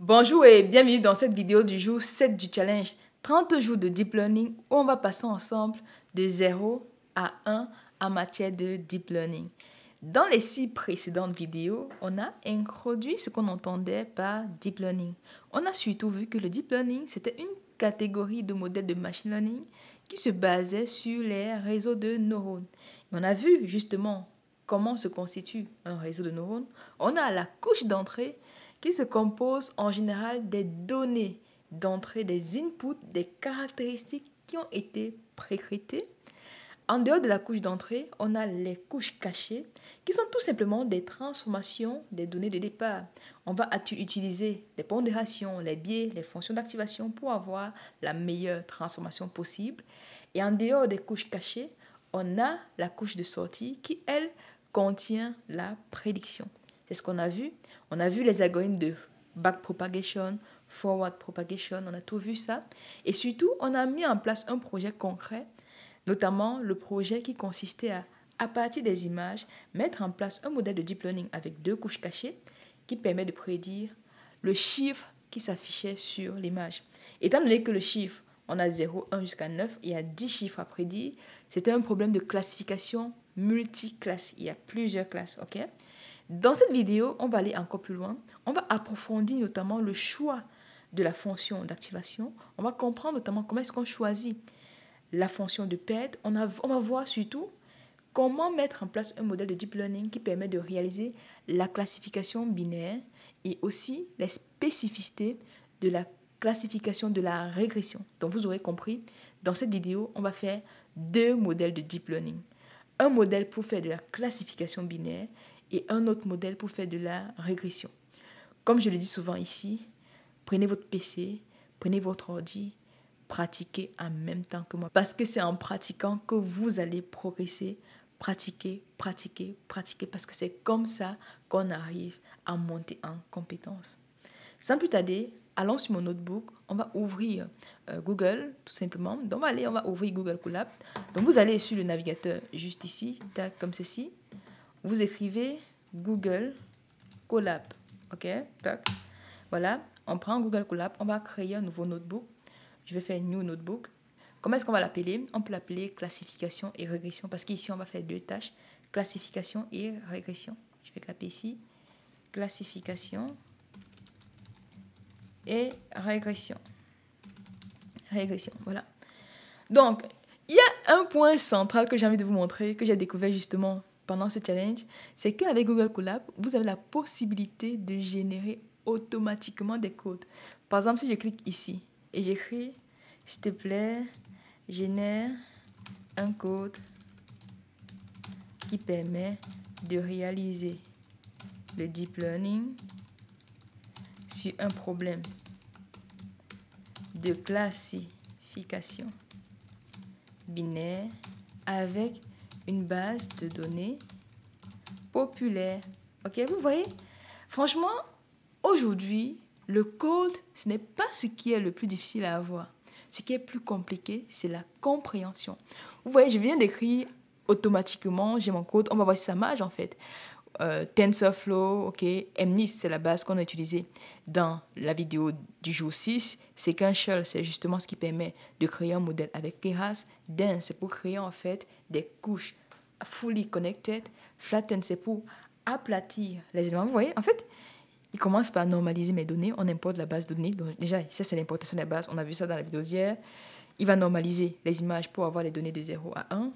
Bonjour et bienvenue dans cette vidéo du jour 7 du challenge 30 jours de Deep Learning où on va passer ensemble de 0 à 1 en matière de Deep Learning. Dans les 6 précédentes vidéos, on a introduit ce qu'on entendait par Deep Learning. On a surtout vu que le Deep Learning, c'était une catégorie de modèles de Machine Learning qui se basait sur les réseaux de neurones. Et on a vu justement comment se constitue un réseau de neurones. On a la couche d'entrée qui se compose en général des données d'entrée, des inputs, des caractéristiques qui ont été précritées. En dehors de la couche d'entrée, on a les couches cachées qui sont tout simplement des transformations des données de départ. On va utiliser les pondérations, les biais, les fonctions d'activation pour avoir la meilleure transformation possible. Et en dehors des couches cachées, on a la couche de sortie qui, elle, contient la prédiction. C'est ce qu'on a vu. On a vu les algorithmes de backpropagation, forward propagation, on a tout vu ça. Et surtout, on a mis en place un projet concret, notamment le projet qui consistait à partir des images, mettre en place un modèle de deep learning avec 2 couches cachées qui permet de prédire le chiffre qui s'affichait sur l'image. Étant donné que le chiffre, on a 0, 1 jusqu'à 9, il y a 10 chiffres à prédire, c'était un problème de classification multiclasse. Il y a plusieurs classes, ok? Dans cette vidéo, on va aller encore plus loin. On va approfondir notamment le choix de la fonction d'activation. On va comprendre notamment comment est-ce qu'on choisit la fonction de perte. On va voir surtout comment mettre en place un modèle de deep learning qui permet de réaliser la classification binaire et aussi les spécificités de la classification de la régression. Donc vous aurez compris, dans cette vidéo, on va faire 2 modèles de deep learning. Un modèle pour faire de la classification binaire et un autre modèle pour faire de la régression. Comme je le dis souvent ici, prenez votre PC, prenez votre ordi, pratiquez en même temps que moi. Parce que c'est en pratiquant que vous allez progresser. Pratiquez, pratiquez, pratiquez, parce que c'est comme ça qu'on arrive à monter en compétence. Sans plus tarder, allons sur mon notebook, on va ouvrir Google, tout simplement. Donc on va ouvrir Google Colab. Donc vous allez sur le navigateur juste ici, tac, comme ceci. Vous écrivez Google Colab, ok, tac. Voilà, on prend Google Colab, on va créer un nouveau notebook. Je vais faire New Notebook. Comment est-ce qu'on va l'appeler? On peut l'appeler classification et régression parce qu'ici, on va faire 2 tâches, classification et régression. Je vais taper ici, classification et régression. Régression, voilà. Donc, il y a un point central que j'ai envie de vous montrer, que j'ai découvert justement pendant ce challenge, c'est qu'avec Google Colab, vous avez la possibilité de générer automatiquement des codes. Par exemple, si je clique ici et j'écris, s'il te plaît, génère un code qui permet de réaliser le deep learning sur un problème de classification binaire avec une base de données populaire. Ok, vous voyez? Franchement, aujourd'hui, le code, ce n'est pas ce qui est le plus difficile à avoir. Ce qui est plus compliqué, c'est la compréhension. Vous voyez, je viens d'écrire automatiquement, j'ai mon code, on va voir si ça marche en fait. TensorFlow, ok, MNIST, c'est la base qu'on a utilisée dans la vidéo du jour 6. Sequential, c'est justement ce qui permet de créer un modèle avec Keras. Dense, c'est pour créer en fait des couches fully connected. Flatten, c'est pour aplatir les éléments. Vous voyez, en fait, il commence par normaliser mes données. On importe la base de données. Donc déjà, ça, c'est l'importation des bases. On a vu ça dans la vidéo d'hier. Il va normaliser les images pour avoir les données de 0 à 1.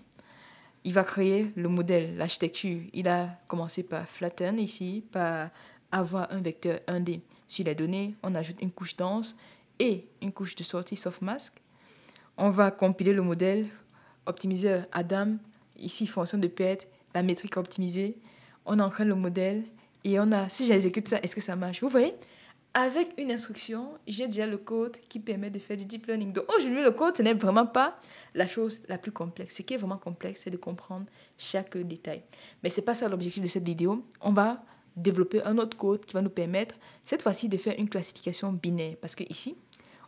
Il va créer le modèle, l'architecture. Il a commencé par flatten ici, par avoir un vecteur 1D sur les données. On ajoute une couche dense et une couche de sortie softmask. On va compiler le modèle, optimiseur Adam, ici fonction de perte, la métrique optimisée. On entraîne le modèle et on a, si j'exécute ça, est-ce que ça marche? Vous voyez? Avec une instruction, j'ai déjà le code qui permet de faire du deep learning. Donc aujourd'hui, le code, ce n'est vraiment pas la chose la plus complexe. Ce qui est vraiment complexe, c'est de comprendre chaque détail. Mais ce n'est pas ça l'objectif de cette vidéo. On va développer un autre code qui va nous permettre, cette fois-ci, de faire une classification binaire. Parce qu'ici,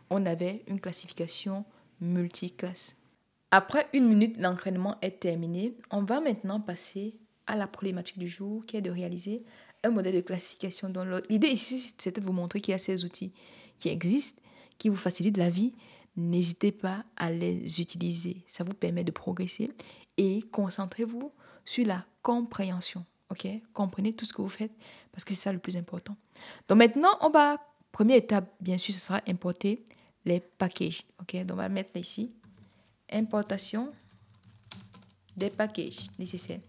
on avait une classification multiclasse. Après 1 minute, l'entraînement est terminé. On va maintenant passer à la problématique du jour qui est de réaliser un modèle de classification dans l'autre. L'idée ici, c'est de vous montrer qu'il y a ces outils qui existent, qui vous facilitent la vie. N'hésitez pas à les utiliser. Ça vous permet de progresser et concentrez-vous sur la compréhension. Ok? Comprenez tout ce que vous faites parce que c'est ça le plus important. Donc maintenant, première étape, bien sûr, ce sera importer les packages. Ok? Donc on va mettre ici importation des packages nécessaires.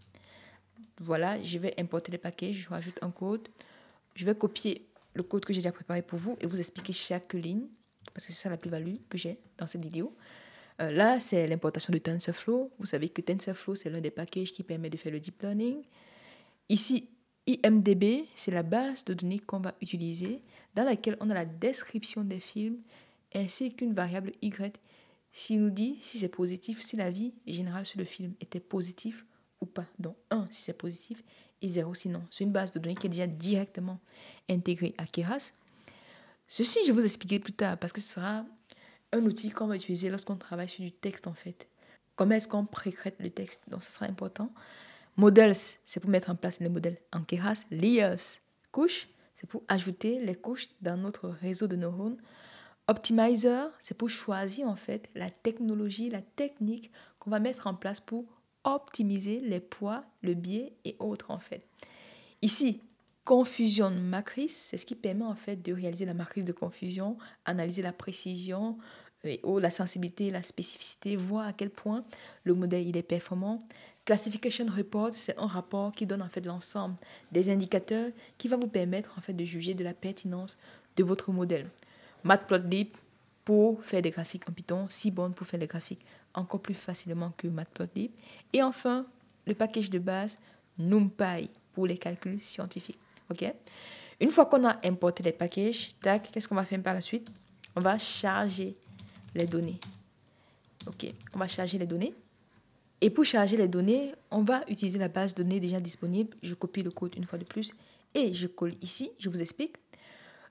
Voilà, je vais importer les packages, je rajoute un code. Je vais copier le code que j'ai déjà préparé pour vous et vous expliquer chaque ligne parce que c'est ça la plus-value que j'ai dans cette vidéo. Là, c'est l'importation de TensorFlow. Vous savez que TensorFlow, c'est l'un des packages qui permet de faire le deep learning. Ici, IMDb, c'est la base de données qu'on va utiliser dans laquelle on a la description des films ainsi qu'une variable Y qui nous dit si c'est positif, si l'avis général sur le film était positif ou pas. Donc 1 si c'est positif et 0 sinon. C'est une base de données qui est déjà directement intégrée à Keras. Ceci, je vais vous expliquer plus tard parce que ce sera un outil qu'on va utiliser lorsqu'on travaille sur du texte en fait. Comment est-ce qu'on précrète le texte? Donc, ce sera important. Models, c'est pour mettre en place les modèles en Keras. Layers, couches, c'est pour ajouter les couches dans notre réseau de neurones. Optimizer, c'est pour choisir en fait la technologie, la technique qu'on va mettre en place pour optimiser les poids, le biais et autres en fait. Ici, confusion matrice, c'est ce qui permet en fait de réaliser la matrice de confusion, analyser la précision, la sensibilité, la spécificité, voir à quel point le modèle il est performant. Classification report, c'est un rapport qui donne en fait l'ensemble des indicateurs qui va vous permettre en fait de juger de la pertinence de votre modèle. Matplotlib pour faire des graphiques en Python, Seaborn pour faire des graphiques encore plus facilement que Matplotlib. Et enfin, le package de base NumPy pour les calculs scientifiques. Ok? Une fois qu'on a importé les packages, tac, qu'est-ce qu'on va faire par la suite? On va charger les données. Ok, on va charger les données. Et pour charger les données, on va utiliser la base de données déjà disponible. Je copie le code une fois de plus et je colle ici. Je vous explique.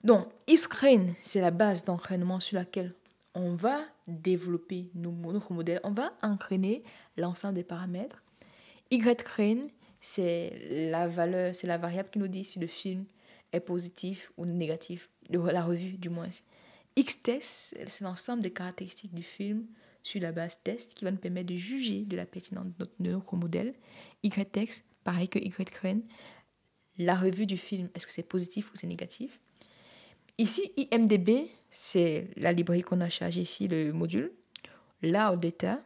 Donc, Iscrane, c'est la base d'entraînement sur laquelle on va développer notre modèle. On va entraîner l'ensemble des paramètres. YCrane, c'est la valeur, c'est la variable qui nous dit si le film est positif ou négatif, la revue du moins. Xtest, c'est l'ensemble des caractéristiques du film sur la base test qui va nous permettre de juger de la pertinence de notre modèle. Ytext, pareil que YCrane, la revue du film, est-ce que c'est positif ou c'est négatif? Ici, IMDb, c'est la librairie qu'on a chargée ici, le module. Loud Data.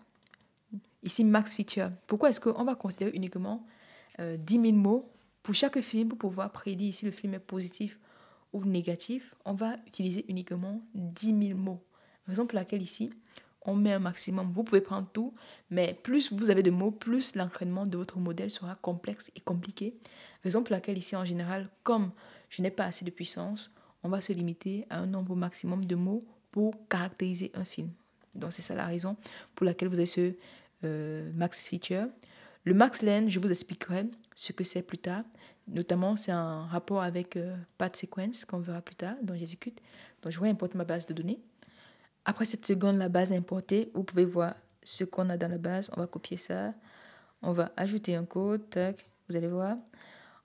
Ici, Max Feature. Pourquoi est-ce qu'on va considérer uniquement 10 000 mots pour chaque film pour pouvoir prédire si le film est positif ou négatif? On va utiliser uniquement 10 000 mots. Raison pour laquelle ici, on met un maximum. Vous pouvez prendre tout, mais plus vous avez de mots, plus l'entraînement de votre modèle sera complexe et compliqué. Raison pour laquelle ici, en général, comme je n'ai pas assez de puissance, on va se limiter à un nombre maximum de mots pour caractériser un film. Donc, c'est ça la raison pour laquelle vous avez ce max feature. Le max len, je vous expliquerai ce que c'est plus tard. Notamment, c'est un rapport avec path sequence qu'on verra plus tard, dont j'exécute. Donc, je vais importer ma base de données. Après cette seconde, la base importée, vous pouvez voir ce qu'on a dans la base. On va copier ça. On va ajouter un code. Tac, vous allez voir.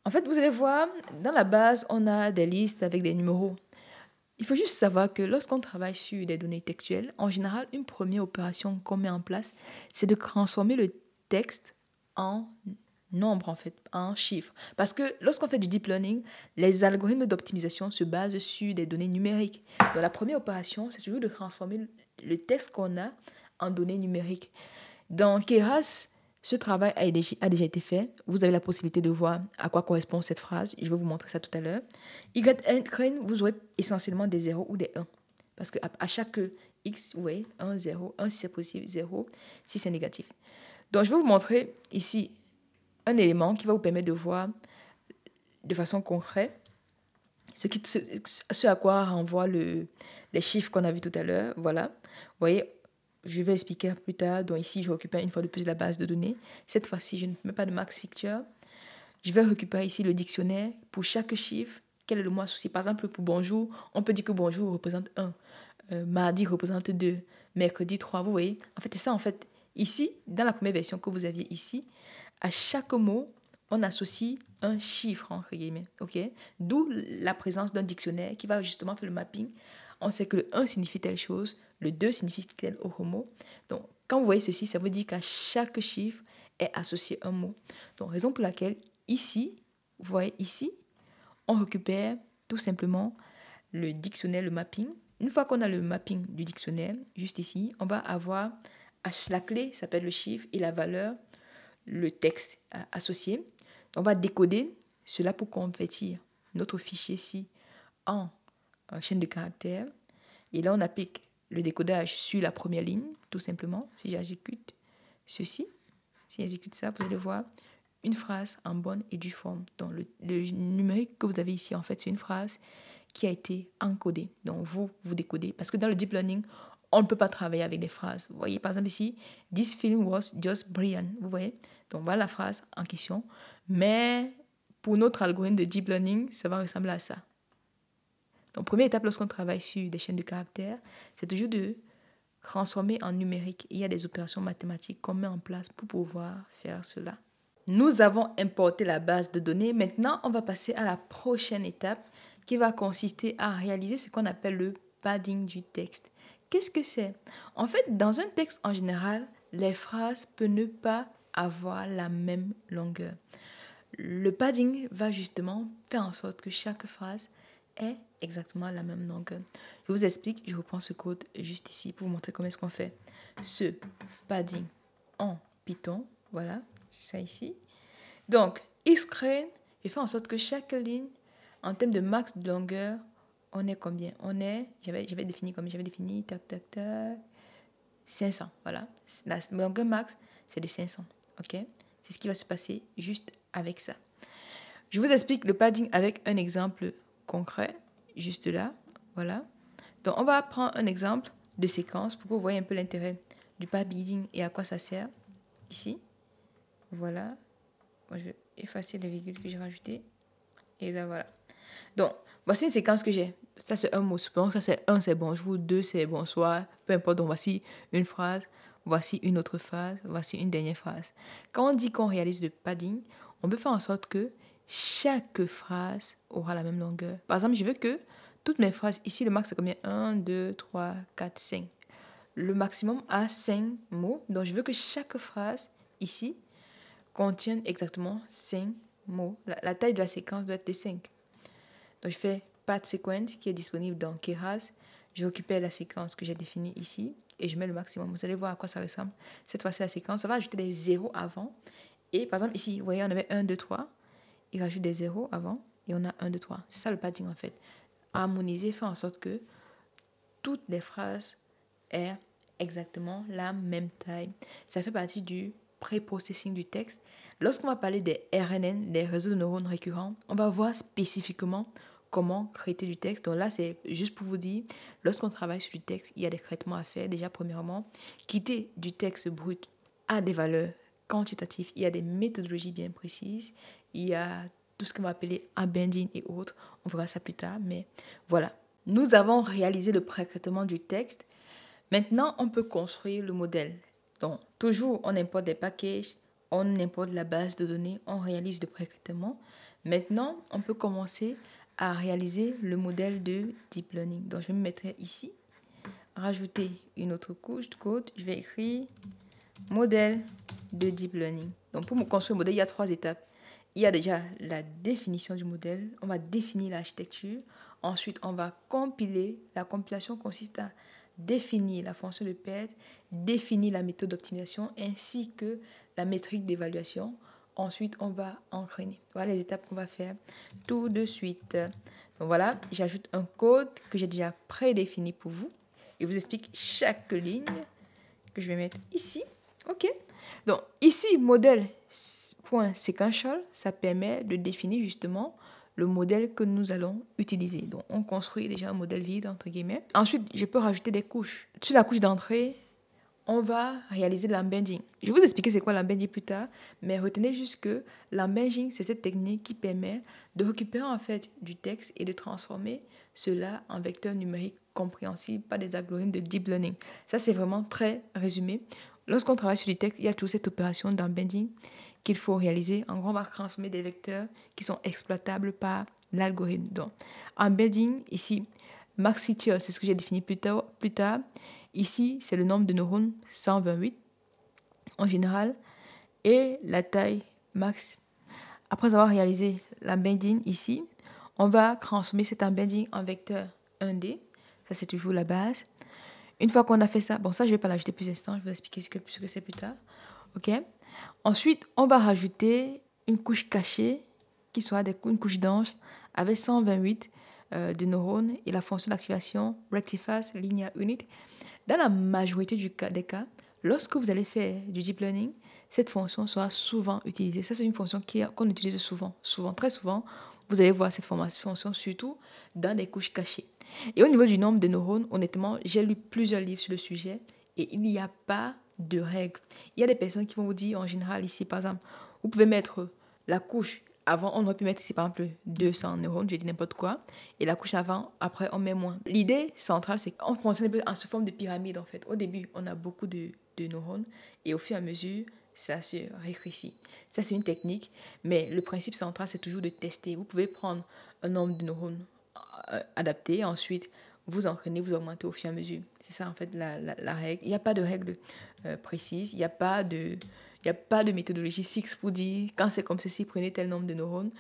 En fait, vous allez voir, dans la base, on a des listes avec des numéros. Il faut juste savoir que lorsqu'on travaille sur des données textuelles, en général, une première opération qu'on met en place, c'est de transformer le texte en nombre, en fait, en chiffres. Parce que lorsqu'on fait du deep learning, les algorithmes d'optimisation se basent sur des données numériques. Donc, la première opération, c'est toujours de transformer le texte qu'on a en données numériques. Dans Keras, ce travail a déjà été fait. Vous avez la possibilité de voir à quoi correspond cette phrase. Je vais vous montrer ça tout à l'heure. YCrane, vous aurez essentiellement des 0 ou des 1. Parce qu'à chaque X, vous voyez, 1, 0, 1 si c'est positif, 0 si c'est négatif. Donc, je vais vous montrer ici un élément qui va vous permettre de voir de façon concrète ce à quoi renvoient les chiffres qu'on a vus tout à l'heure. Voilà. Vous voyez, je vais expliquer plus tard. Donc ici, je récupère une fois de plus la base de données. Cette fois-ci, je ne mets pas de max feature. Je vais récupérer ici le dictionnaire pour chaque chiffre. Quel est le mot associé? Par exemple, pour bonjour, on peut dire que bonjour représente 1. Mardi représente 2. Mercredi 3. Vous voyez? En fait, c'est ça. En fait, ici, dans la première version que vous aviez ici, à chaque mot, on associe un chiffre, entre guillemets, ok? D'où la présence d'un dictionnaire qui va justement faire le mapping. On sait que le 1 signifie telle chose, le 2 signifie tel autre mot. Donc, quand vous voyez ceci, ça veut dire qu'à chaque chiffre est associé un mot. Donc, raison pour laquelle, ici, vous voyez ici, on récupère tout simplement le dictionnaire, le mapping. Une fois qu'on a le mapping du dictionnaire, juste ici, on va avoir la clé, ça s'appelle le chiffre, et la valeur, le texte associé. On va décoder cela pour convertir notre fichier-ci en chaîne de caractères. Et là, on applique le décodage sur la première ligne, tout simplement. Si j'exécute ceci, si j'exécute ça, vous allez voir une phrase en bonne et due forme. Donc, le numérique que vous avez ici, en fait, c'est une phrase qui a été encodée. Donc, vous décodez. Parce que dans le deep learning, on ne peut pas travailler avec des phrases. Vous voyez, par exemple, ici, « This film was just brilliant ». Vous voyez? Donc, voilà la phrase en question. Mais pour notre algorithme de deep learning, ça va ressembler à ça. Donc, première étape lorsqu'on travaille sur des chaînes de caractères, c'est toujours de transformer en numérique. Il y a des opérations mathématiques qu'on met en place pour pouvoir faire cela. Nous avons importé la base de données. Maintenant, on va passer à la prochaine étape qui va consister à réaliser ce qu'on appelle le padding du texte. Qu'est-ce que c'est? En fait, dans un texte en général, les phrases peuvent ne pas avoir la même longueur. Le padding va justement faire en sorte que chaque phrase ait exactement la même longueur. Je vous explique, je reprends ce code juste ici pour vous montrer comment est-ce qu'on fait ce padding en Python. Voilà, c'est ça ici. Donc, xcrane, je fais en sorte que chaque ligne, en termes de max de longueur, on est combien? On est, j'avais défini combien? J'avais défini, 500, voilà. La longueur max, c'est de 500, ok? C'est ce qui va se passer juste avec ça. Je vous explique le padding avec un exemple concret, juste là, voilà. Donc, on va prendre un exemple de séquence pour que vous voyez un peu l'intérêt du padding et à quoi ça sert. Ici, voilà. Moi, je vais effacer les virgules que j'ai rajoutées. Et là, voilà. Donc, voici une séquence que j'ai. Ça, c'est un mot. Supposons ça, c'est un, c'est bonjour. Deux, c'est bonsoir. Peu importe. Donc, voici une phrase. Voici une autre phrase. Voici une dernière phrase. Quand on dit qu'on réalise le padding, on peut faire en sorte que chaque phrase aura la même longueur. Par exemple, je veux que toutes mes phrases, ici, le max, c'est combien? 1, 2, 3, 4, 5. Le maximum a 5 mots. Donc, je veux que chaque phrase, ici, contienne exactement 5 mots. La taille de la séquence doit être de 5. Donc, je fais path sequence qui est disponible dans Keras. Je récupère la séquence que j'ai définie ici et je mets le maximum. Vous allez voir à quoi ça ressemble. Cette fois-ci, la séquence, ça va ajouter des zéros avant. Et par exemple, ici, vous voyez, on avait 1, 2, 3. Il rajoute des zéros avant et on a 1, 2, 3. C'est ça le padding en fait. Harmoniser fait en sorte que toutes les phrases aient exactement la même taille. Ça fait partie du pré-processing du texte. Lorsqu'on va parler des RNN, des réseaux de neurones récurrents, on va voir spécifiquement comment traiter du texte. Donc là, c'est juste pour vous dire, lorsqu'on travaille sur du texte, il y a des traitements à faire. Déjà, premièrement, quitter du texte brut à des valeurs quantitatives. Il y a des méthodologies bien précises. Il y a tout ce qu'on va appeler unbinding et autres. On verra ça plus tard, mais voilà. Nous avons réalisé le pré-traitement du texte. Maintenant, on peut construire le modèle. Donc, toujours, on importe des packages, on importe la base de données, on réalise le pré-traitement. Maintenant, on peut commencer à réaliser le modèle de deep learning. Donc, je vais me mettre ici, rajouter une autre couche de code. Je vais écrire modèle de deep learning. Donc, pour me construire le modèle, il y a 3 étapes. Il y a déjà la définition du modèle. On va définir l'architecture. Ensuite, on va compiler. La compilation consiste à définir la fonction de perte, définir la méthode d'optimisation ainsi que la métrique d'évaluation. Ensuite, on va entraîner. Voilà les étapes qu'on va faire tout de suite. Donc voilà, j'ajoute un code que j'ai déjà prédéfini pour vous et vous explique chaque ligne que je vais mettre ici. OK. Donc ici, modèle.sequential, ça permet de définir justement le modèle que nous allons utiliser. Donc, on construit déjà un modèle vide, entre guillemets. Ensuite, je peux rajouter des couches. Sur la couche d'entrée, on va réaliser l'embedding. Je vais vous expliquer c'est quoi l'embedding plus tard, mais retenez juste que l'embedding, c'est cette technique qui permet de récupérer en fait du texte et de transformer cela en vecteur numérique compréhensible par des algorithmes de deep learning. Ça, c'est vraiment très résumé. Lorsqu'on travaille sur du texte, il y a toute cette opération d'embedding qu'il faut réaliser. En gros, on va transformer des vecteurs qui sont exploitables par l'algorithme. Donc, embedding, ici, max feature, c'est ce que j'ai défini plus tard. Ici, c'est le nombre de neurones, 128 en général, et la taille max. Après avoir réalisé l'embedding ici, on va transformer cet embedding en vecteur 1D. Ça, c'est toujours la base. Une fois qu'on a fait ça, bon, ça, je ne vais pas l'ajouter plus d'instant, je vais vous expliquer ce que c'est plus tard. OK? Ensuite, on va rajouter une couche cachée qui sera une couche dense avec 128 de neurones et la fonction d'activation Rectifast Linear Unit. Dans la majorité des cas, lorsque vous allez faire du deep learning, cette fonction sera souvent utilisée. Ça, c'est une fonction qu'on utilise souvent, très souvent. Vous allez voir cette fonction surtout dans des couches cachées. Et au niveau du nombre de neurones, honnêtement, j'ai lu plusieurs livres sur le sujet et il n'y a pas de règles. Il y a des personnes qui vont vous dire, en général, ici, par exemple, vous pouvez mettre la couche avant, on aurait pu mettre ici, par exemple, 200 neurones, je dis n'importe quoi, et la couche avant, après, on met moins. L'idée centrale, c'est qu'on fonctionne un peu en sous forme de pyramide, en fait. Au début, on a beaucoup de neurones, et au fur et à mesure, ça se rétrécit. Ça, c'est une technique, mais le principe central, c'est toujours de tester. Vous pouvez prendre un nombre de neurones adapté, ensuite, vous entraînez, vous augmentez au fur et à mesure. C'est ça, en fait, la règle. Il n'y a pas de règle précise, il n'y a pas de méthodologie fixe pour dire, quand c'est comme ceci, prenez tel nombre de neurones.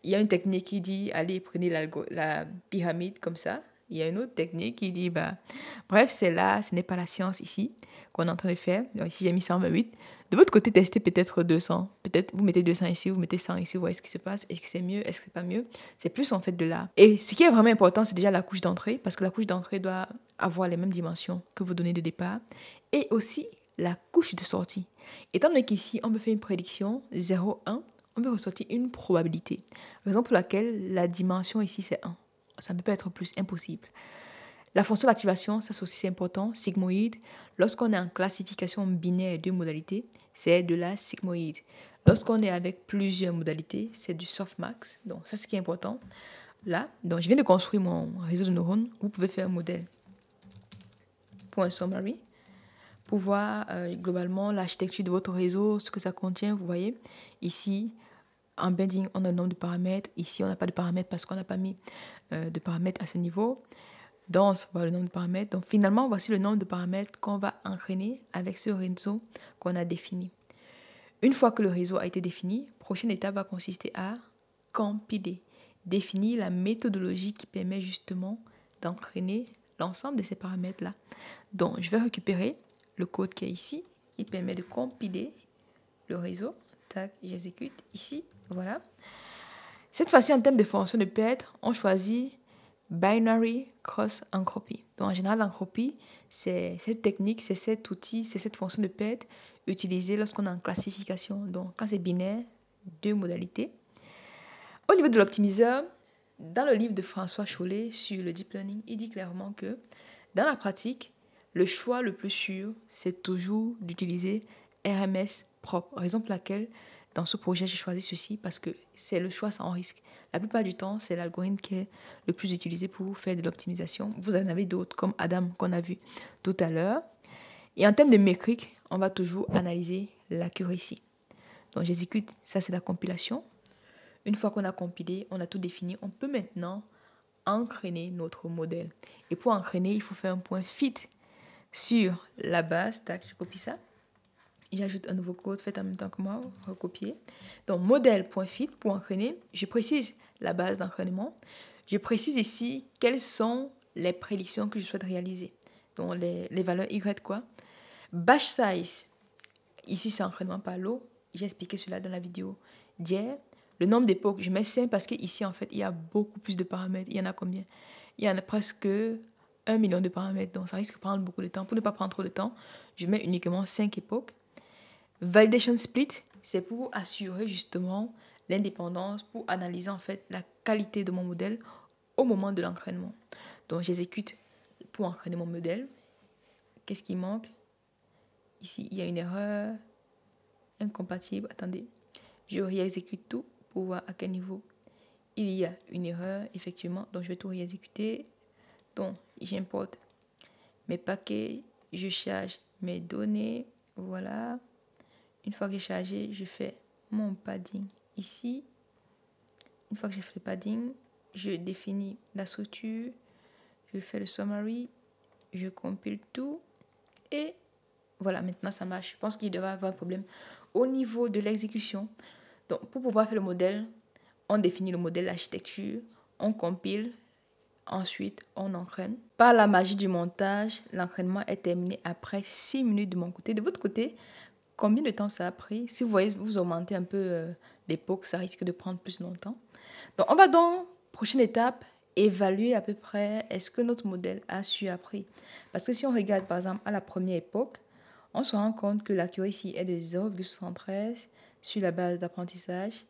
Il y a une technique qui dit, allez, prenez la pyramide comme ça. Il y a une autre technique qui dit, bref, c'est là, ce n'est pas la science ici qu'on est en train de faire. Donc ici, j'ai mis 128. De votre côté, testez peut-être 200. Peut-être vous mettez 200 ici, vous mettez 100 ici, vous voyez ce qui se passe. Est-ce que c'est mieux, est-ce que c'est pas mieux? C'est plus en fait de là. Et ce qui est vraiment important, c'est déjà la couche d'entrée, parce que la couche d'entrée doit avoir les mêmes dimensions que vos données de départ. Et aussi la couche de sortie. Étant donné qu'ici, on peut faire une prédiction 0, 1, on peut ressortir une probabilité. Raison pour laquelle la dimension ici, c'est 1. Ça ne peut pas être plus, impossible. La fonction d'activation, ça c'est aussi important, sigmoïde. Lorsqu'on est en classification binaire de modalités, c'est de la sigmoïde. Lorsqu'on est avec plusieurs modalités, c'est du softmax. Donc ça c'est ce qui est important. Là, donc je viens de construire mon réseau de neurones. Vous pouvez faire un modèle pour un summary, pour voir globalement l'architecture de votre réseau, ce que ça contient. Vous voyez, ici, en embedding, on a le nombre de paramètres. Ici, on n'a pas de paramètres parce qu'on n'a pas mis de paramètres à ce niveau. Dense, voilà le nombre de paramètres. Donc finalement, voici le nombre de paramètres qu'on va entraîner avec ce réseau qu'on a défini. Une fois que le réseau a été défini, prochaine étape va consister à compiler, définir la méthodologie qui permet justement d'entraîner l'ensemble de ces paramètres-là. Donc, je vais récupérer le code qui est ici, qui permet de compiler le réseau. Tac, j'exécute ici, voilà. Cette fois-ci, en termes de fonction de paire, on choisit Binary Cross Entropy. Donc, en général, l'entropie, c'est cette technique, c'est cet outil, c'est cette fonction de paire utilisée lorsqu'on est en classification. Donc, quand c'est binaire, deux modalités. Au niveau de l'optimiseur, dans le livre de François Chollet sur le deep learning, il dit clairement que dans la pratique, le choix le plus sûr, c'est toujours d'utiliser RMS propre. Raison pour laquelle, dans ce projet, j'ai choisi ceci parce que c'est le choix sans risque. La plupart du temps, c'est l'algorithme qui est le plus utilisé pour faire de l'optimisation. Vous en avez d'autres, comme Adam, qu'on a vu tout à l'heure. Et en termes de métrique, on va toujours analyser l'accuracy. Donc, j'exécute. Ça, c'est la compilation. Une fois qu'on a compilé, on a tout défini, on peut maintenant entraîner notre modèle. Et pour entraîner, il faut faire un point fit sur la base. Tac, je copie ça. J'ajoute un nouveau code, faites en même temps que moi, recopier. Donc, modèle.fit pour entraîner. Je précise la base d'entraînement. Je précise ici quelles sont les prédictions que je souhaite réaliser. Donc, les valeurs Y, quoi. Batch size. Ici, c'est entraînement par lot. J'ai expliqué cela dans la vidéo d'hier. Le nombre d'époques, je mets 5 parce qu'ici, en fait, il y a beaucoup plus de paramètres. Il y en a combien? Il y en a presque 1 million de paramètres. Donc, ça risque de prendre beaucoup de temps. Pour ne pas prendre trop de temps, je mets uniquement 5 époques. Validation split, c'est pour assurer justement l'indépendance, pour analyser en fait la qualité de mon modèle au moment de l'entraînement. Donc, j'exécute pour entraîner mon modèle. Qu'est-ce qui manque? Ici, il y a une erreur incompatible. Attendez, je réexécute tout pour voir à quel niveau il y a une erreur, effectivement. Donc, je vais tout réexécuter. Donc, j'importe mes paquets, je charge mes données. Voilà. Une fois que j'ai chargé, je fais mon padding ici. Une fois que j'ai fait le padding, je définis la structure, je fais le summary, je compile tout et voilà, maintenant ça marche. Je pense qu'il devrait y avoir un problème au niveau de l'exécution. Donc, pour pouvoir faire le modèle, on définit le modèle, l'architecture, on compile, ensuite on entraîne. Par la magie du montage, l'entraînement est terminé après 6 minutes de mon côté. De votre côté, combien de temps ça a pris? Si vous voyez, vous augmentez un peu l'époque, ça risque de prendre plus longtemps. Donc, on va donc, prochaine étape, évaluer à peu près est-ce que notre modèle a su appris. Parce que si on regarde par exemple à la première époque, on se rend compte que l'accuracy est de 0,73 sur la base d'apprentissage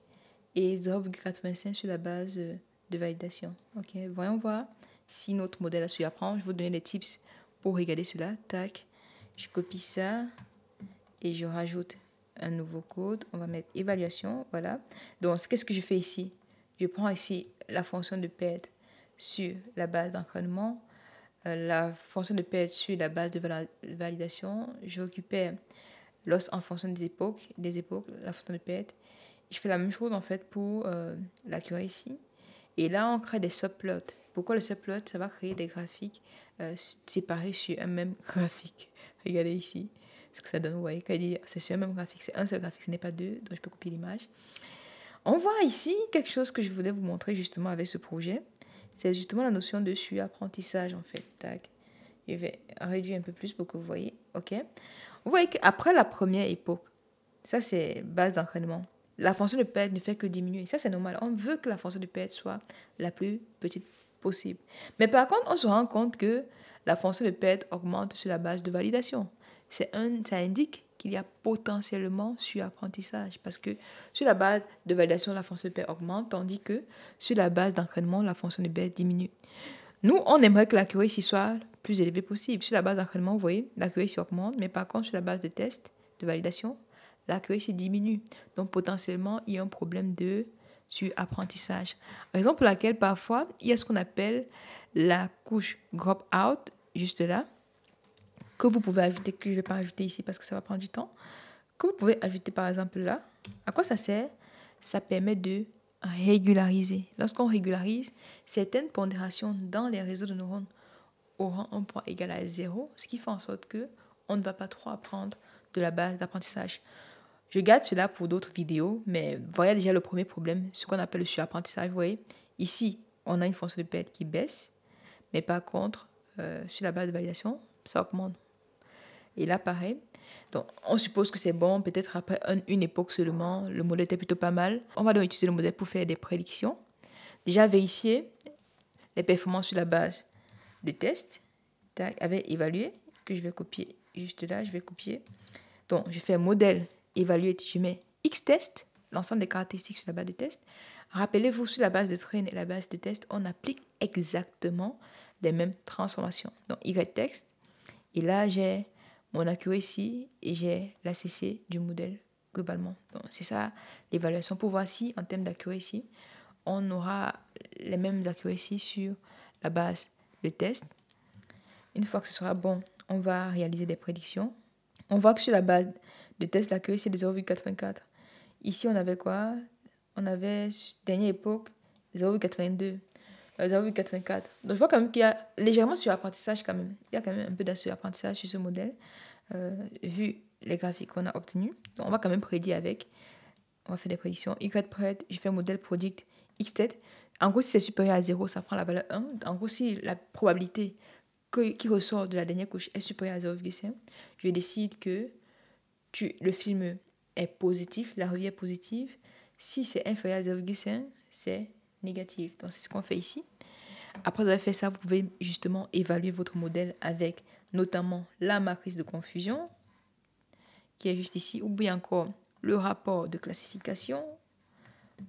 et 0,85 sur la base de validation. Ok, voyons voir si notre modèle a su apprendre. Je vais vous donner des tips pour regarder cela. Tac, je copie ça et je rajoute un nouveau code. On va mettre évaluation, voilà. Donc, qu'est-ce que je fais ici? Je prends ici la fonction de PED sur la base d'entraînement, la fonction de PED sur la base de validation. Je récupère l'os en fonction des époques, la fonction de PED. Je fais la même chose en fait pour l'accuracy. Et là, on crée des subplots. Pourquoi le subplot? Ça va créer des graphiques séparés sur un même graphique. Regardez ici ce que ça donne. Vous voyez, quand il dit c'est sur un même graphique, c'est un seul graphique, ce n'est pas deux. Donc, je peux copier l'image. On voit ici quelque chose que je voulais vous montrer justement avec ce projet. C'est justement la notion de surapprentissage en fait. Tac. Je vais réduire un peu plus pour que vous voyez. OK. Vous voyez qu'après la première époque, ça c'est base d'entraînement. La fonction de PED ne fait que diminuer. Ça c'est normal. On veut que la fonction de PED soit la plus petite possible. Mais par contre, on se rend compte que la fonction de PED augmente sur la base de validation. Ça indique qu'il y a potentiellement surapprentissage parce que sur la base de validation, la fonction de PED augmente, tandis que sur la base d'entraînement, la fonction de PED diminue. Nous, on aimerait que l'accuracy soit plus élevée possible. Sur la base d'entraînement, vous voyez, l'accuracy augmente, mais par contre, sur la base de test, de validation, l'accuracy diminue. Donc, potentiellement, il y a un problème de surapprentissage. Raison pour laquelle, parfois, il y a ce qu'on appelle la couche drop out, juste là, que vous pouvez ajouter, que je ne vais pas ajouter ici parce que ça va prendre du temps, que vous pouvez ajouter par exemple là. À quoi ça sert? Ça permet de régulariser. Lorsqu'on régularise, certaines pondérations dans les réseaux de neurones auront un poids égal à 0, ce qui fait en sorte que on ne va pas trop apprendre de la base d'apprentissage. Je garde cela pour d'autres vidéos, mais voyez déjà le premier problème, ce qu'on appelle le surapprentissage. Vous voyez, ici, on a une fonction de PED qui baisse, mais par contre, sur la base de validation, ça augmente. Et là, pareil. Donc, on suppose que c'est bon. Peut-être après une époque seulement, le modèle était plutôt pas mal. On va donc utiliser le modèle pour faire des prédictions. Déjà, vérifier les performances sur la base de tests. Avec évaluer, que je vais copier juste là. Je vais copier. Donc, je fais un modèle évaluer. Je mets X-test, l'ensemble des caractéristiques sur la base de test. Rappelez-vous, sur la base de train et la base de test, on applique exactement les mêmes transformations. Donc, Y-text. Et là, j'ai mon accuracy et j'ai l'ACC du modèle globalement. Donc, c'est ça l'évaluation pour voir si, en termes d'accuracy, on aura les mêmes accuracy sur la base de test. Une fois que ce sera bon, on va réaliser des prédictions. On voit que sur la base de test, l'accuracy est de 0,84. Ici, on avait quoi? On avait, dernière époque, 0,82. 0,84. Donc, je vois quand même qu'il y a légèrement sur l'apprentissage quand même. Il y a quand même un peu d'apprentissage sur ce modèle, vu les graphiques qu'on a obtenus. Donc, on va quand même prédire avec. On va faire des prédictions. Y-pred, je fais un modèle predict X-test. En gros, si c'est supérieur à 0, ça prend la valeur 1. En gros, si la probabilité qui ressort de la dernière couche est supérieure à 0,5, je décide que le film est positif, la revue est positive. Si c'est inférieur à 0,5, c'est négatif. Donc, c'est ce qu'on fait ici. Après avoir fait ça, vous pouvez justement évaluer votre modèle avec notamment la matrice de confusion qui est juste ici, ou bien encore le rapport de classification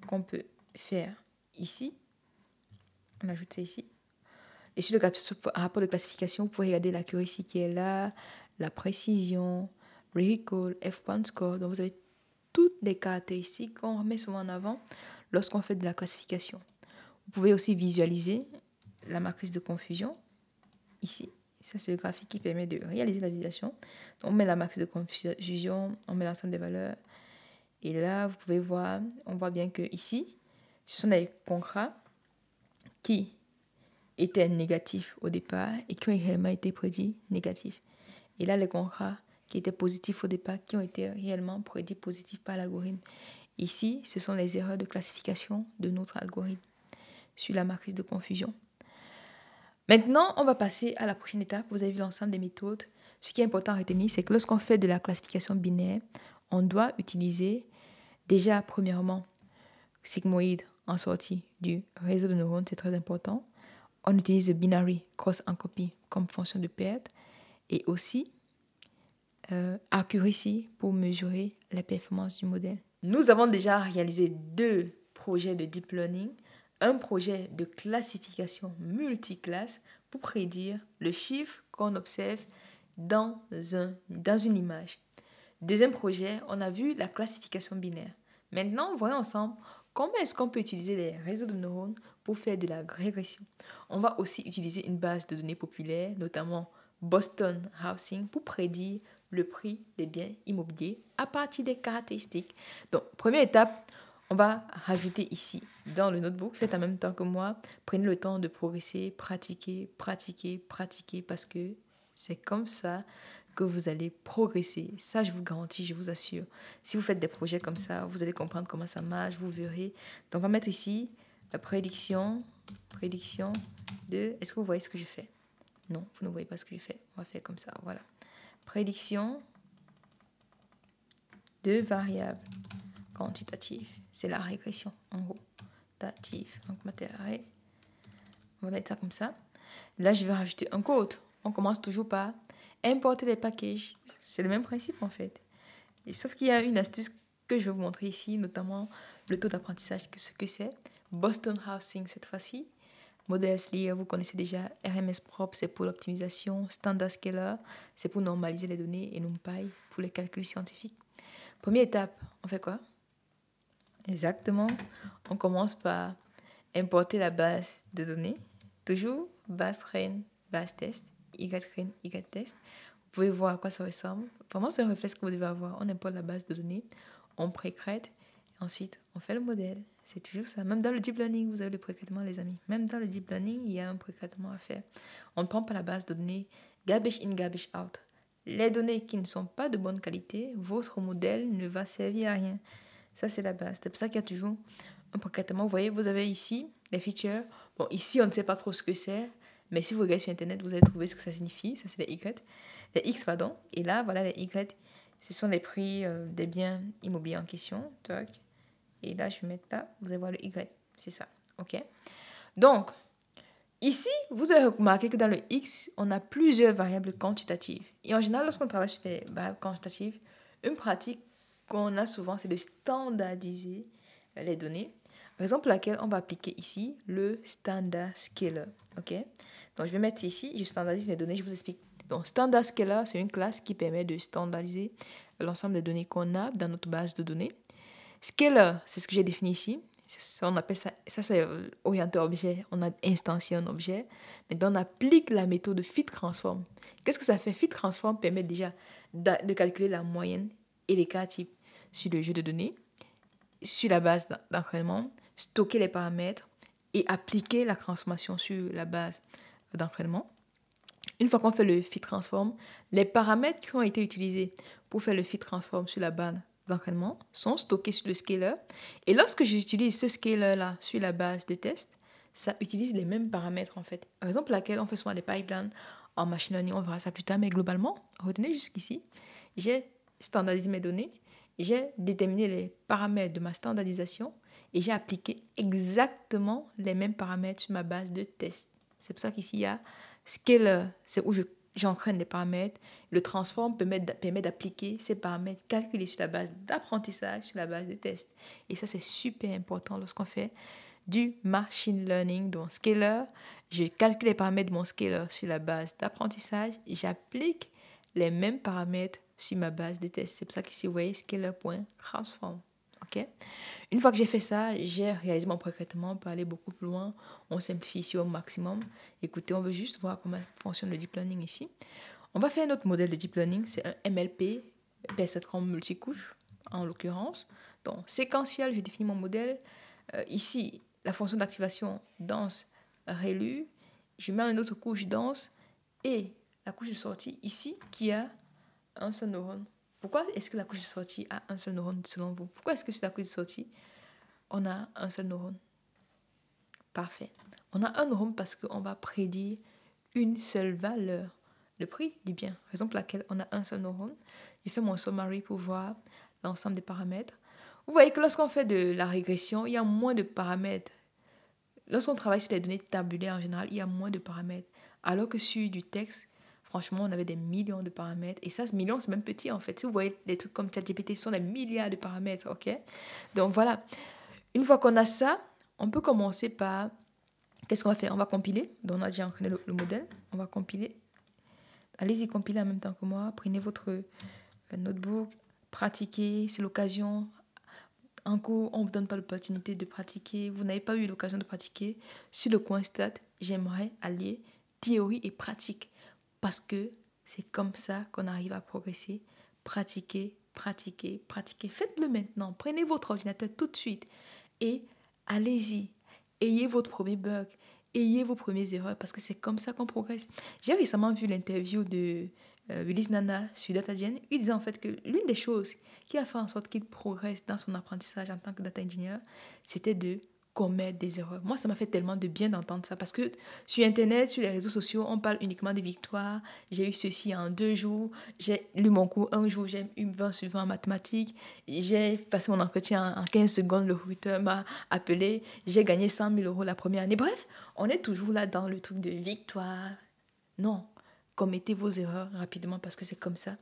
qu'on peut faire ici. On ajoute ça ici. Et sur le rapport de classification, vous pouvez regarder l'accuracy qui est là, la précision, recall, F1 score. Donc, vous avez toutes les caractéristiques qu'on remet souvent en avant lorsqu'on fait de la classification. Vous pouvez aussi visualiser la matrice de confusion ici. Ça, c'est le graphique qui permet de réaliser la visualisation. Donc, on met la matrice de confusion, on met l'ensemble des valeurs Et là, vous pouvez voir, on voit bien que ici, ce sont des contrats qui étaient négatifs au départ et qui ont réellement été prédits négatifs. Et là, les contrats qui étaient positifs au départ, qui ont été réellement prédits positifs par l'algorithme. Ici, ce sont les erreurs de classification de notre algorithme sur la matrice de confusion. Maintenant, on va passer à la prochaine étape. Vous avez vu l'ensemble des méthodes. Ce qui est important à retenir, c'est que lorsqu'on fait de la classification binaire, on doit utiliser déjà, premièrement, sigmoïde en sortie du réseau de neurones, c'est très important. On utilise le binary cross and copy comme fonction de perte et aussi accuracy pour mesurer la performance du modèle. Nous avons déjà réalisé 2 projets de deep learning, un projet de classification multiclasse pour prédire le chiffre qu'on observe dans une image. Deuxième projet, on a vu la classification binaire. Maintenant, voyons ensemble comment est-ce qu'on peut utiliser les réseaux de neurones pour faire de la régression. On va aussi utiliser une base de données populaire, notamment Boston Housing, pour prédire le prix des biens immobiliers à partir des caractéristiques. Donc, première étape, on va rajouter ici dans le notebook, faites en même temps que moi, prenez le temps de progresser, pratiquer, parce que c'est comme ça que vous allez progresser. Ça, je vous garantis, je vous assure. Si vous faites des projets comme ça, vous allez comprendre comment ça marche, vous verrez. Donc, on va mettre ici la prédiction de... Est-ce que vous voyez ce que je fais? Non, vous ne voyez pas ce que je fais. On va faire comme ça, voilà. Prédiction de variables quantitatives. C'est la régression, en gros. Quantitative. Donc, on va mettre ça comme ça. Là, je vais rajouter un code. On commence toujours par importer les packages. C'est le même principe, en fait. Et sauf qu'il y a une astuce que je vais vous montrer ici, notamment le taux d'apprentissage, ce que c'est. Boston Housing, cette fois-ci. Model Layer, vous connaissez déjà. RMS propre, c'est pour l'optimisation. Standard Scaler, c'est pour normaliser les données. Et NumPy, pour les calculs scientifiques. Première étape, on fait quoi? Exactement. On commence par importer la base de données. Toujours base train, base test, y-train, y-test. Vous pouvez voir à quoi ça ressemble. Vraiment, c'est un réflexe que vous devez avoir. On importe la base de données, on pré-crête, ensuite on fait le modèle. C'est toujours ça. Même dans le deep learning, vous avez le pré-crètement, les amis. Même dans le deep learning, il y a un pré-crètement à faire. On ne prend pas la base de données garbage in, garbage out. Les données qui ne sont pas de bonne qualité, votre modèle ne va servir à rien. Ça, c'est la base. C'est pour ça qu'il y a toujours un pré-crètement. Vous voyez, vous avez ici les features. Bon, ici, on ne sait pas trop ce que c'est. Mais si vous regardez sur Internet, vous allez trouver ce que ça signifie. Ça, c'est les Y. Les X, pardon. Et là, voilà les Y. Ce sont les prix des biens immobiliers en question. Toc. Et là, je vais mettre là. Vous allez voir le Y. C'est ça. OK? Donc, ici, vous avez remarqué que dans le X, on a plusieurs variables quantitatives. Et en général, lorsqu'on travaille sur des variables quantitatives, une pratique qu'on a souvent, c'est de standardiser les données. Raison pour laquelle on va appliquer ici le standard scaler. OK? Donc, je vais mettre ici, je standardise mes données, je vous explique. Donc, standard scaler, c'est une classe qui permet de standardiser l'ensemble des données qu'on a dans notre base de données. Scaler, c'est ce que j'ai défini ici. On appelle ça c'est orienté objet. On a instancié un objet. Maintenant, on applique la méthode fit transform. Qu'est-ce que ça fait? Fit transform permet déjà de calculer la moyenne et l'écart type sur le jeu de données, sur la base d'entraînement, stocker les paramètres et appliquer la transformation sur la base d'entraînement. Une fois qu'on fait le fit transform, les paramètres qui ont été utilisés pour faire le fit transform sur la base d'entraînement sont stockés sur le scaler. Et lorsque j'utilise ce scaler-là sur la base de test, ça utilise les mêmes paramètres en fait. Par exemple, laquelle on fait souvent des pipelines en machine learning, on verra ça plus tard, mais globalement, retenez jusqu'ici, j'ai standardisé mes données, j'ai déterminé les paramètres de ma standardisation et j'ai appliqué exactement les mêmes paramètres sur ma base de test. C'est pour ça qu'ici, il y a scaler, c'est où j'entraîne les paramètres. Le transform permet d'appliquer ces paramètres calculés sur la base d'apprentissage, sur la base de test. Et ça, c'est super important lorsqu'on fait du machine learning. Donc, scaler, je calcule les paramètres de mon scaler sur la base d'apprentissage et j'applique les mêmes paramètres sur ma base de test. C'est pour ça qu'ici, vous voyez, scaler.transform. OK? Une fois que j'ai fait ça, j'ai réalisé mon pré-traitement pour aller beaucoup plus loin. On simplifie ici au maximum. Écoutez, on veut juste voir comment fonctionne le deep learning ici. On va faire un autre modèle de deep learning. C'est un MLP, perceptron multicouche, en l'occurrence. Donc, séquentiel, je définis mon modèle. Ici, la fonction d'activation danse rélu. Je mets une autre couche danse et la couche de sortie ici qui a un seul neurone. Pourquoi est-ce que la couche de sortie a un seul neurone selon vous? Pourquoi est-ce que sur la couche de sortie, on a un seul neurone? Parfait. On a un neurone parce qu'on va prédire une seule valeur, le prix du bien. Raison pour laquelle on a un seul neurone. Je fais mon summary pour voir l'ensemble des paramètres. Vous voyez que lorsqu'on fait de la régression, il y a moins de paramètres. Lorsqu'on travaille sur les données tabulaires en général, il y a moins de paramètres. Alors que sur du texte, franchement, on avait des millions de paramètres. Et ça, millions, c'est même petit en fait. Si vous voyez des trucs comme ChatGPT, ce sont des milliards de paramètres, ok? Donc voilà. Une fois qu'on a ça, on peut commencer par... Qu'est-ce qu'on va faire? On va compiler. Donc, on a déjà entraîné le modèle. On va compiler. Allez-y, compiler en même temps que moi. Prenez votre notebook. Pratiquez. C'est l'occasion. En cours, on ne vous donne pas l'opportunité de pratiquer. Vous n'avez pas eu l'occasion de pratiquer. Sur le coin stat, j'aimerais allier théorie et pratique. Parce que c'est comme ça qu'on arrive à progresser. Pratiquez, pratiquez, pratiquez. Faites-le maintenant. Prenez votre ordinateur tout de suite. Et allez-y. Ayez votre premier bug, ayez vos premières erreurs parce que c'est comme ça qu'on progresse. J'ai récemment vu l'interview de Willis Nana sur DataGen. Il disait en fait que l'une des choses qui a fait en sorte qu'il progresse dans son apprentissage en tant que data engineer, c'était de commettre des erreurs. Moi, ça m'a fait tellement de bien d'entendre ça parce que sur Internet, sur les réseaux sociaux, on parle uniquement de victoires. J'ai eu ceci en 2 jours, j'ai lu mon cours un jour, j'ai eu 20 sur 20 en mathématiques, j'ai passé mon entretien en 15 secondes, le recruteur m'a appelé, j'ai gagné 100 000 € la première année. Bref, on est toujours là dans le truc de victoire. Non, commettez vos erreurs rapidement parce que c'est comme ça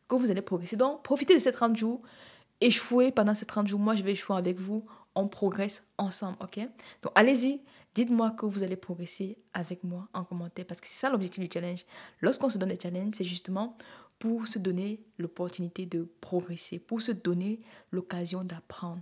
que vous allez progresser. Donc, profitez de ces 30 jours. Échouer pendant ces 30 jours, moi je vais échouer avec vous, on progresse ensemble, ok? Donc allez-y, dites-moi que vous allez progresser avec moi en commentaire parce que c'est ça l'objectif du challenge. Lorsqu'on se donne des challenges, c'est justement pour se donner l'opportunité de progresser, pour se donner l'occasion d'apprendre.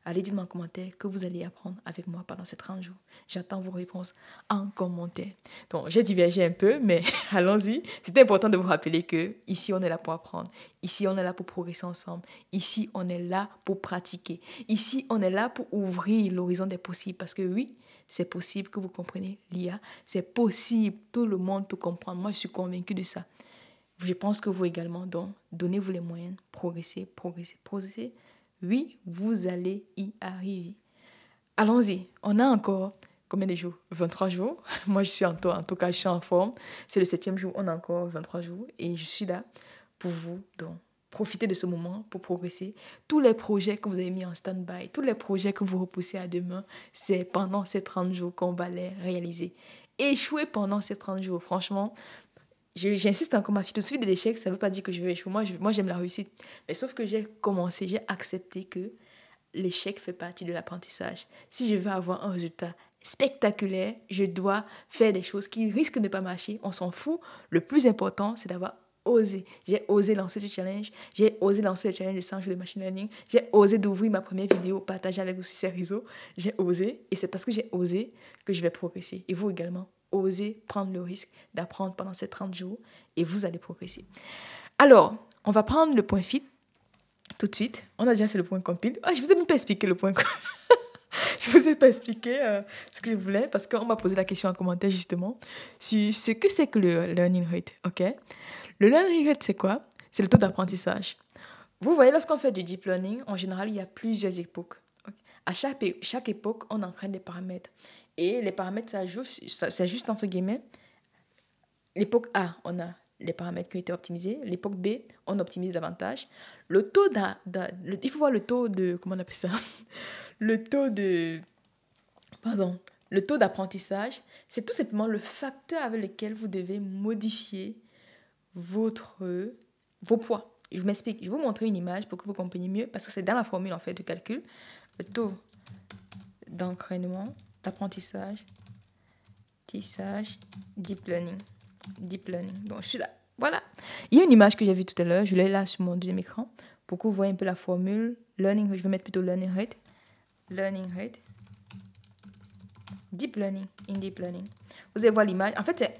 Allez, dites-moi en commentaire que vous allez apprendre avec moi pendant ces 30 jours. J'attends vos réponses en commentaire. Donc, j'ai divergé un peu, mais allons-y. C'était important de vous rappeler que ici, on est là pour apprendre. Ici, on est là pour progresser ensemble. Ici, on est là pour pratiquer. Ici, on est là pour ouvrir l'horizon des possibles. Parce que oui, c'est possible que vous compreniez l'IA. C'est possible. Tout le monde peut comprendre. Moi, je suis convaincue de ça. Je pense que vous également. Donc, donnez-vous les moyens. Progressez, progressez, progressez. Oui, vous allez y arriver. Allons-y. On a encore combien de jours? 23 jours. Moi, je suis en tout cas, je suis en forme. C'est le 7e jour. On a encore 23 jours. Et je suis là pour vous. Donc, profitez de ce moment pour progresser. Tous les projets que vous avez mis en stand-by, tous les projets que vous repoussez à demain, c'est pendant ces 30 jours qu'on va les réaliser. Échouez pendant ces 30 jours. Franchement, j'insiste encore, ma philosophie de l'échec, ça ne veut pas dire que je vais échouer. Moi, j'aime la réussite. Mais sauf que j'ai accepté que l'échec fait partie de l'apprentissage. Si je veux avoir un résultat spectaculaire, je dois faire des choses qui risquent de ne pas marcher. On s'en fout. Le plus important, c'est d'avoir osé. J'ai osé lancer ce challenge. J'ai osé lancer le challenge de 100 jours de machine learning. J'ai osé d'ouvrir ma première vidéo, partager avec vous sur ces réseaux. J'ai osé. Et c'est parce que j'ai osé que je vais progresser. Et vous également. Osez prendre le risque d'apprendre pendant ces 30 jours et vous allez progresser. Alors, on va prendre le point fit tout de suite. On a déjà fait le point compile. Ah, je ne vous ai même pas expliqué le point je ne vous ai pas expliqué ce que je voulais parce qu'on m'a posé la question en commentaire justement sur ce que c'est que le learning rate. Okay? Le learning rate, c'est quoi? C'est le taux d'apprentissage. Vous voyez, lorsqu'on fait du deep learning, en général, il y a plusieurs époques. Okay? À chaque époque, on entraîne des paramètres. Et les paramètres, c'est juste entre guillemets. L'époque A, on a les paramètres qui ont été optimisés. L'époque B, on optimise davantage. Il faut voir le taux de... Comment on appelle ça? Le taux d'apprentissage, c'est tout simplement le facteur avec lequel vous devez modifier vos poids. Je m'explique. Je vais vous montrer une image pour que vous compreniez mieux parce que c'est dans la formule en fait de calcul. Le taux d'entraînement, d'apprentissage, deep learning. Donc, je suis là. Voilà. Il y a une image que j'ai vue tout à l'heure. Je l'ai là sur mon deuxième écran pour que vous voyez un peu la formule. Learning, je vais mettre plutôt learning rate. Learning rate. Deep learning. Vous allez voir l'image. En fait, c'est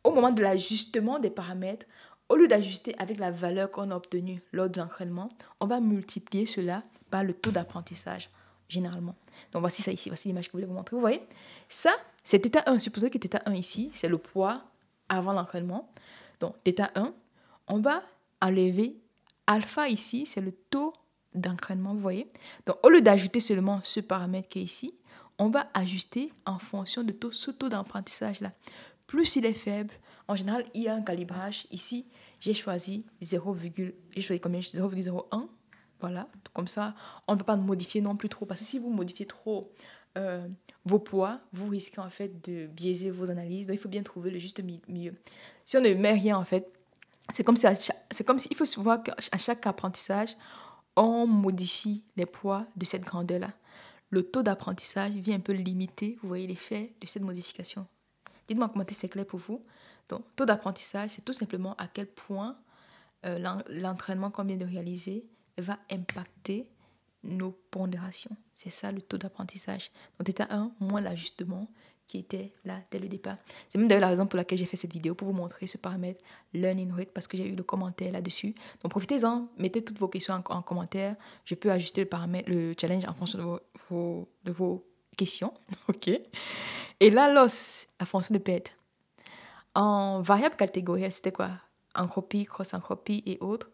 au moment de l'ajustement des paramètres, au lieu d'ajuster avec la valeur qu'on a obtenue lors de l'entraînement, on va multiplier cela par le taux d'apprentissage, généralement. Donc, voici ça ici. Voici l'image que je voulais vous montrer. Vous voyez, ça, c'est θ 1. Supposez que θ 1 ici, c'est le poids avant l'entraînement. Donc, θ 1, on va enlever alpha ici, c'est le taux d'entraînement, vous voyez. Donc, au lieu d'ajouter seulement ce paramètre qui est ici, on va ajuster en fonction de ce taux d'apprentissage là. Plus il est faible, en général, il y a un calibrage. Ici, j'ai choisi 0,01. Voilà, comme ça, on ne va pas modifier non plus trop. Parce que si vous modifiez trop vos poids, vous risquez en fait de biaiser vos analyses. Donc, il faut bien trouver le juste milieu. Si on ne met rien en fait, c'est comme si il faut se voir qu'à chaque apprentissage, on modifie les poids de cette grandeur-là. Le taux d'apprentissage vient un peu limiter, vous voyez, l'effet de cette modification. Dites-moi en commentaire si c'est clair pour vous. Donc, taux d'apprentissage, c'est tout simplement à quel point l'entraînement qu'on vient de réaliser va impacter nos pondérations. C'est ça le taux d'apprentissage. Donc, θ 1 moins l'ajustement qui était là dès le départ. C'est même d'ailleurs la raison pour laquelle j'ai fait cette vidéo, pour vous montrer ce paramètre Learning Rate, parce que j'ai eu le commentaire là-dessus. Donc, profitez-en, mettez toutes vos questions en commentaire. Je peux ajuster le paramètre, le challenge en fonction de vos questions. OK. Et là, la fonction de PET. En variable catégorielle, c'était quoi? Encropie, cross-encropie et autres.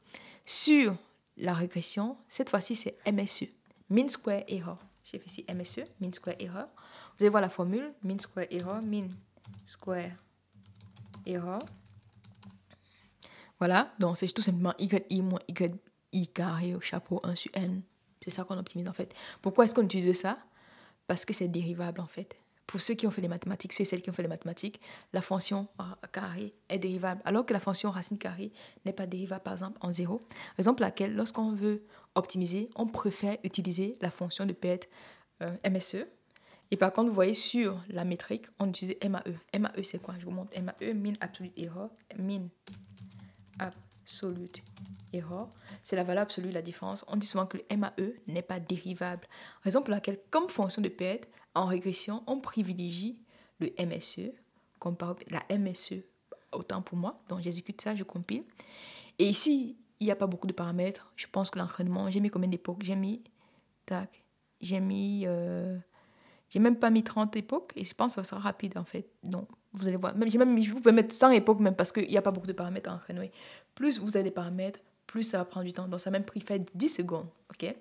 Sur la régression, cette fois-ci, c'est MSE. Mean Square Error. J'ai fait ici MSE, Mean Square Error. Vous allez voir la formule, Mean Square Error, Mean Square Error. Voilà, donc c'est tout simplement YI moins YI carré au chapeau 1 sur N. C'est ça qu'on optimise en fait. Pourquoi est-ce qu'on utilise ça? Parce que c'est dérivable en fait. Pour ceux qui ont fait les mathématiques, ceux et celles qui ont fait les mathématiques, la fonction carré est dérivable, alors que la fonction racine carrée n'est pas dérivable, par exemple, en 0. Raison pour laquelle, lorsqu'on veut optimiser, on préfère utiliser la fonction de PET MSE. Et par contre, vous voyez, sur la métrique, on utilise MAE. MAE, c'est quoi? Je vous montre MAE, Mean Absolute Error. Mean Absolute Error, c'est la valeur absolue, la différence. On dit souvent que le MAE n'est pas dérivable. Raison pour laquelle, comme fonction de PET, en régression, on privilégie le MSE, comparé la MSE, autant pour moi. Donc, j'exécute ça, je compile. Et ici, il n'y a pas beaucoup de paramètres. Je pense que l'entraînement, j'ai mis combien d'époques? J'ai même pas mis 30 époques et je pense que ça sera rapide en fait. Donc, vous allez voir. Je vous peux mettre 100 époques même parce qu'il n'y a pas beaucoup de paramètres à entraîner. Plus vous avez des paramètres, plus ça va prendre du temps. Donc, ça a même pris fait 10 secondes. OK?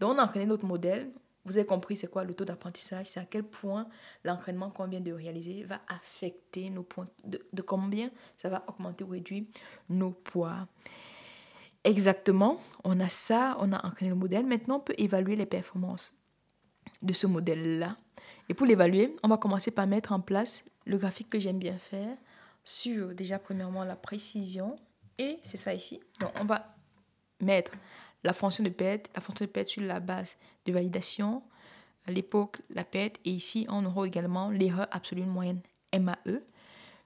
Donc, on a entraîné notre modèle. Vous avez compris c'est quoi le taux d'apprentissage. C'est à quel point l'entraînement qu'on vient de réaliser va affecter nos points. De combien ça va augmenter ou réduire nos poids. Exactement. On a ça. On a entraîné le modèle. Maintenant, on peut évaluer les performances de ce modèle-là. Et pour l'évaluer, on va commencer par mettre en place le graphique que j'aime bien faire sur, déjà, premièrement, la précision. Et c'est ça ici. Donc, on va mettre la fonction de PET sur la base de validation, l'époque, la PET. Et ici, on aura également l'erreur absolue moyenne, MAE.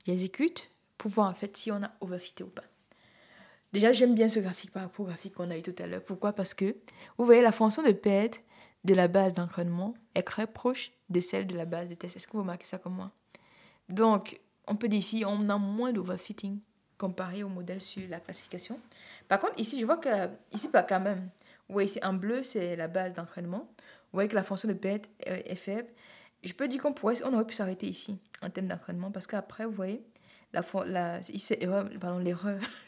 J'exécute pour voir, en fait, si on a overfité ou pas. Déjà, j'aime bien ce graphique par rapport au graphique qu'on a eu tout à l'heure. Pourquoi? Parce que, vous voyez, la fonction de PET de la base d'entraînement est très proche de celle de la base de test. Est-ce que vous remarquez ça comme moi? Donc, on peut dire ici, on a moins d'overfitting comparé au modèle sur la classification. Par contre, ici, je vois que, ici, pas quand même. Vous voyez ici, en bleu, c'est la base d'entraînement. Vous voyez que la fonction de PET est faible. Je peux dire on aurait pu s'arrêter ici, en termes d'entraînement, parce qu'après, vous voyez, l'erreur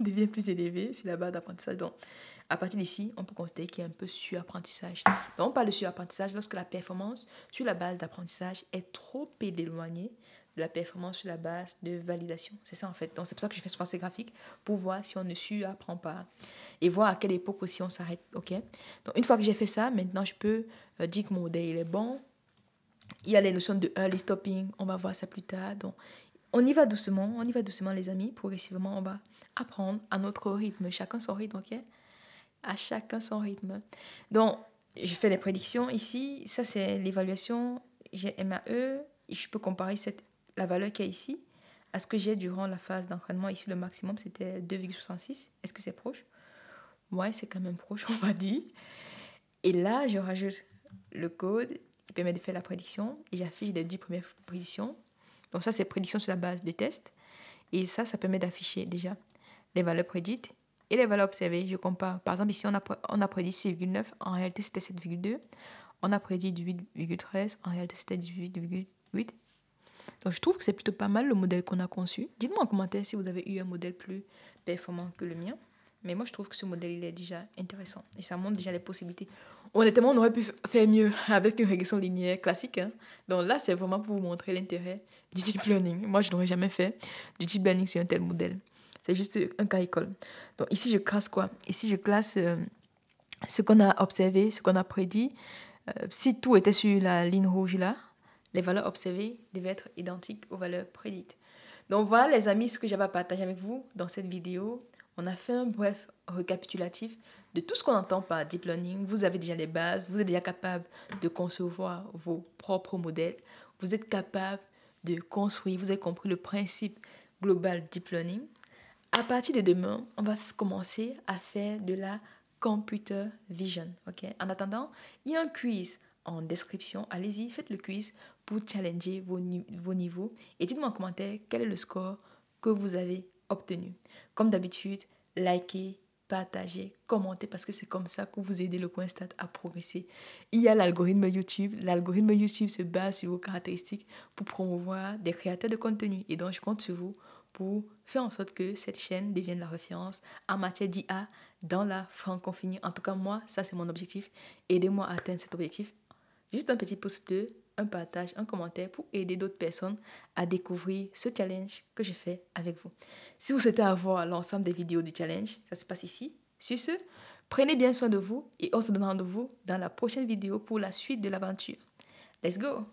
devient plus élevée sur la base d'apprentissage. Donc, à partir d'ici, on peut considérer qu'il y a un peu surapprentissage. Donc, on parle de surapprentissage lorsque la performance sur la base d'apprentissage est trop éloignée de la performance sur la base de validation. C'est ça, en fait. Donc, c'est pour ça que je fais souvent ces graphiques, pour voir si on ne surapprend pas. Et voir à quelle époque aussi on s'arrête. OK? Donc, une fois que j'ai fait ça, maintenant, je peux dire que mon modèle est bon. Il y a les notions de early stopping. On va voir ça plus tard. Donc, on y va doucement, les amis. Progressivement, on va apprendre à notre rythme. Chacun son rythme, OK? À chacun son rythme. Donc, je fais des prédictions ici. Ça, c'est l'évaluation. J'ai MAE. Et je peux comparer la valeur qu'il y a ici à ce que j'ai durant la phase d'entraînement. Ici, le maximum, c'était 2,66. Est-ce que c'est proche? Ouais, c'est quand même proche, on va dire. Et là, je rajoute le code qui permet de faire la prédiction. Et j'affiche les 10 premières prédictions. Donc ça, c'est prédiction sur la base de test. Et ça permet d'afficher déjà les valeurs prédites et les valeurs observées. Je compare. Par exemple, ici, on a prédit 6,9. En réalité, c'était 7,2. On a prédit 8,13. En réalité, c'était 18,8. Donc, je trouve que c'est plutôt pas mal le modèle qu'on a conçu. Dites-moi en commentaire si vous avez eu un modèle plus performant que le mien. Mais moi, je trouve que ce modèle, il est déjà intéressant. Et ça montre déjà les possibilités. Honnêtement, on aurait pu faire mieux avec une régression linéaire classique. Donc là, c'est vraiment pour vous montrer l'intérêt du deep learning. Moi, je n'aurais jamais fait du deep learning sur un tel modèle. C'est juste un cas école. Donc ici, je classe quoi? Ici, je classe ce qu'on a observé, ce qu'on a prédit. Si tout était sur la ligne rouge là, les valeurs observées devaient être identiques aux valeurs prédites. Donc voilà les amis, ce que j'avais à partager avec vous dans cette vidéo. On a fait un bref récapitulatif de tout ce qu'on entend par deep learning. Vous avez déjà les bases, vous êtes déjà capable de concevoir vos propres modèles. Vous êtes capable de construire, vous avez compris le principe global deep learning. À partir de demain, on va commencer à faire de la computer vision. Okay? En attendant, il y a un quiz en description. Allez-y, faites le quiz pour challenger vos niveaux. Et dites-moi en commentaire quel est le score que vous avez obtenu. Comme d'habitude, likez, partagez, commentez parce que c'est comme ça que vous aidez le Coin Stat à progresser. Il y a l'algorithme YouTube. L'algorithme YouTube se base sur vos caractéristiques pour promouvoir des créateurs de contenu. Et donc, je compte sur vous pour faire en sorte que cette chaîne devienne la référence en matière d'IA dans la francophonie. En tout cas, moi, ça c'est mon objectif. Aidez-moi à atteindre cet objectif. Juste un petit pouce bleu, un partage, un commentaire pour aider d'autres personnes à découvrir ce challenge que je fais avec vous. Si vous souhaitez avoir l'ensemble des vidéos du challenge, ça se passe ici. Sur ce, prenez bien soin de vous et on se donne rendez-vous dans la prochaine vidéo pour la suite de l'aventure. Let's go!